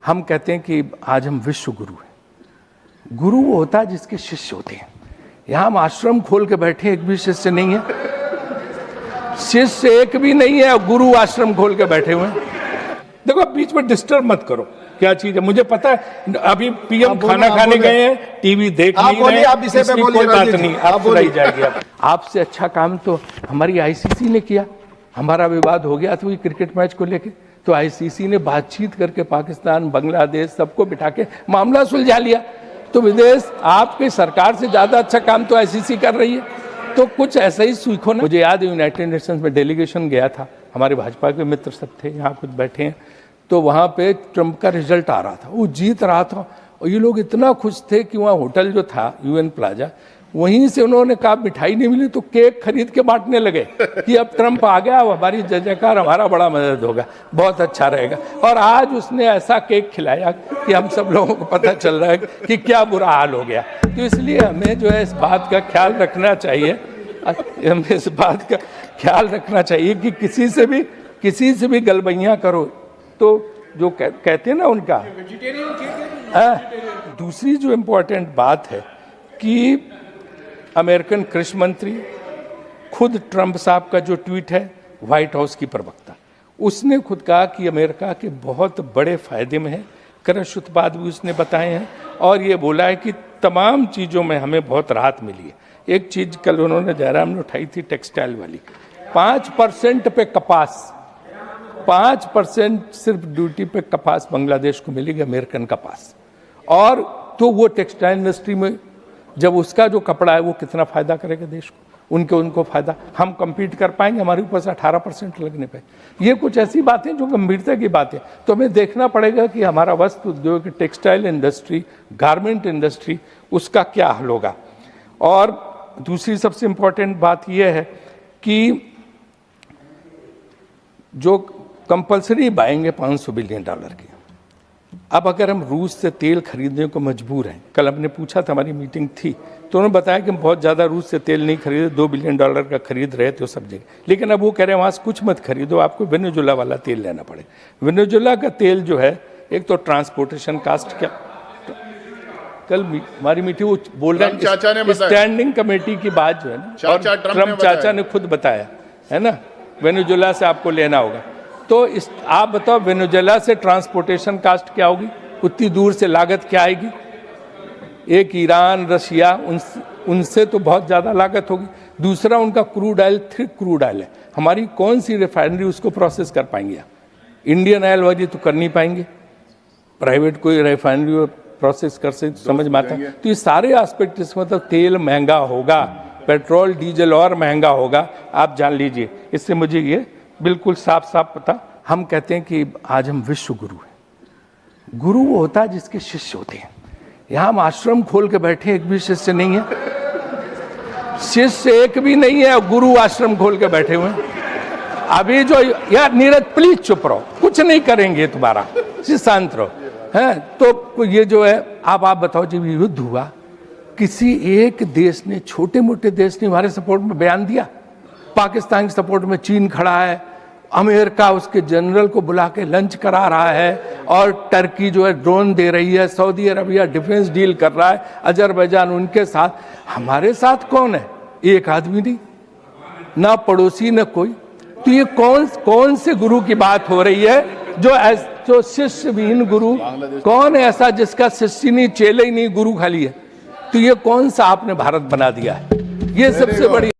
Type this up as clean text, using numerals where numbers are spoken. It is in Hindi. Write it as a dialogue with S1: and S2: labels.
S1: हम कहते हैं कि आज हम विश्व गुरु हैं। गुरु वो होता है जिसके शिष्य होते हैं। यहाँ हम आश्रम खोल के बैठे, एक भी शिष्य नहीं है, शिष्य एक भी नहीं है, गुरु आश्रम खोल के बैठे हुए हैं। देखो बीच में डिस्टर्ब मत करो, क्या चीज है मुझे पता है। अभी पीएम खाना खाने गए हैं, टीवी देख नहीं रहे,
S2: आप इसे पे
S1: कोई बात नहीं, आप
S2: बोलिए
S1: जाएगी। आपसे अच्छा काम तो हमारी आईसीसी ने किया। हमारा विवाद हो गया था वही क्रिकेट मैच को लेके, तो आईसीसी ने बातचीत करके पाकिस्तान, बांग्लादेश सबको बिठा के मामला सुलझा लिया। तो विदेश आपकी सरकार से ज्यादा अच्छा काम तो आईसीसी कर रही है। तो कुछ ऐसा ही सीखो ना। मुझे याद है यूनाइटेड नेशंस में डेलीगेशन गया था, हमारे भाजपा के मित्र सब थे, यहाँ कुछ बैठे हैं, तो वहाँ पे ट्रंप का रिजल्ट आ रहा था, वो जीत रहा था और ये लोग इतना खुश थे कि वहाँ होटल जो था यूएन प्लाजा, वहीं से उन्होंने कहा मिठाई नहीं मिली तो केक खरीद के बांटने लगे कि अब ट्रंप आ गया, हमारी जय जयकार, हमारा बड़ा मदद होगा, बहुत अच्छा रहेगा। और आज उसने ऐसा केक खिलाया कि हम सब लोगों को पता चल रहा है कि क्या बुरा हाल हो गया। तो इसलिए हमें जो है इस बात का ख्याल रखना चाहिए, हमें इस बात का ख्याल रखना चाहिए कि किसी से भी गलबैयाँ करो तो जो कहते हैं ना उनका। दूसरी जो इम्पोर्टेंट बात है कि अमेरिकन कृषि मंत्री खुद ट्रंप साहब का जो ट्वीट है, व्हाइट हाउस की प्रवक्ता, उसने खुद कहा कि अमेरिका के बहुत बड़े फायदे में है, कृषि उत्पाद भी उसने बताए हैं और ये बोला है कि तमाम चीज़ों में हमें बहुत राहत मिली है। एक चीज़ कल उन्होंने जयराम ने उठाई थी, टेक्सटाइल वाली, 5% पे कपास, 5% सिर्फ ड्यूटी पे कपास बांग्लादेश को मिलेगी, अमेरिकन कपास। और तो वो टेक्सटाइल इंडस्ट्री में जब उसका जो कपड़ा है वो कितना फायदा करेगा देश को, उनको फायदा, हम compete कर पाएंगे, हमारे ऊपर से 18% लगने पे। ये कुछ ऐसी बातें जो गंभीरता की बातें, तो हमें देखना पड़ेगा कि हमारा वस्त्र उद्योग, टेक्सटाइल इंडस्ट्री, गारमेंट इंडस्ट्री, उसका क्या हाल होगा। और दूसरी सबसे इम्पोर्टेंट बात यह है कि जो कंपल्सरी बाएंगे $500 बिलियन की, अब अगर हम रूस से तेल खरीदने को मजबूर हैं, कल हमने पूछा था, हमारी मीटिंग थी, तो उन्होंने बताया कि हम बहुत ज़्यादा रूस से तेल नहीं खरीदे, $2 बिलियन का खरीद रहे थे सब जगह, लेकिन अब वो कह रहे हैं वहाँ से कुछ मत खरीदो, आपको वेनेजुएला वाला तेल लेना पड़ेगा। वेनेजुएला का तेल जो है, एक तो ट्रांसपोर्टेशन कास्ट, क्या कल हमारी मीटिंग वो बोल रहे हैं स्टैंडिंग कमेटी की बात जो है ना, और ट्रम्प चाचा ने खुद बताया है ना, वेनेजुएला से आपको लेना होगा। तो आप बताओ वेनेजुएला से ट्रांसपोर्टेशन कास्ट क्या होगी, उतनी दूर से लागत क्या आएगी। एक ईरान, रशिया, उनसे तो बहुत ज़्यादा लागत होगी। दूसरा उनका crude oil, thick crude oil है, हमारी कौन सी रिफाइनरी उसको प्रोसेस कर पाएंगे आप? इंडियन ऑयल वाली तो कर नहीं पाएंगे, प्राइवेट कोई रिफाइनरी प्रोसेस कर से समझ में आता है। तो ये सारे एस्पेक्ट, इसमें मतलब तेल महंगा होगा, पेट्रोल डीजल और महंगा होगा, आप जान लीजिए। इससे मुझे ये बिल्कुल साफ साफ पता। हम कहते हैं कि आज हम विश्व गुरु हैं। गुरु वो होता है जिसके शिष्य होते हैं। यहाँ हम आश्रम खोल के बैठे, एक भी शिष्य नहीं है, शिष्य एक भी नहीं है, गुरु आश्रम खोल के बैठे हुए हैं। अभी जो यार नीरज प्लीज चुप रहो, कुछ नहीं करेंगे तुम्हारा, शांत रहो है। तो ये जो है, आप बताओ जब युद्ध हुआ, किसी एक देश ने, छोटे मोटे देश ने हमारे सपोर्ट में बयान दिया? पाकिस्तान के सपोर्ट में चीन खड़ा है, अमेरिका उसके जनरल को बुला के लंच करा रहा है, और टर्की जो है ड्रोन दे रही है, सऊदी अरबिया डिफेंस डील कर रहा है, अजरबैजान उनके साथ। हमारे साथ कौन है? एक आदमी नहीं, ना पड़ोसी ना कोई। तो ये कौन से गुरु की बात हो रही है? जो शिष्यविहीन गुरु कौन है ऐसा जिसका शिष्य नहीं, चेले ही नहीं, गुरु खाली है? तो ये कौन सा आपने भारत बना दिया है? ये सबसे बड़ी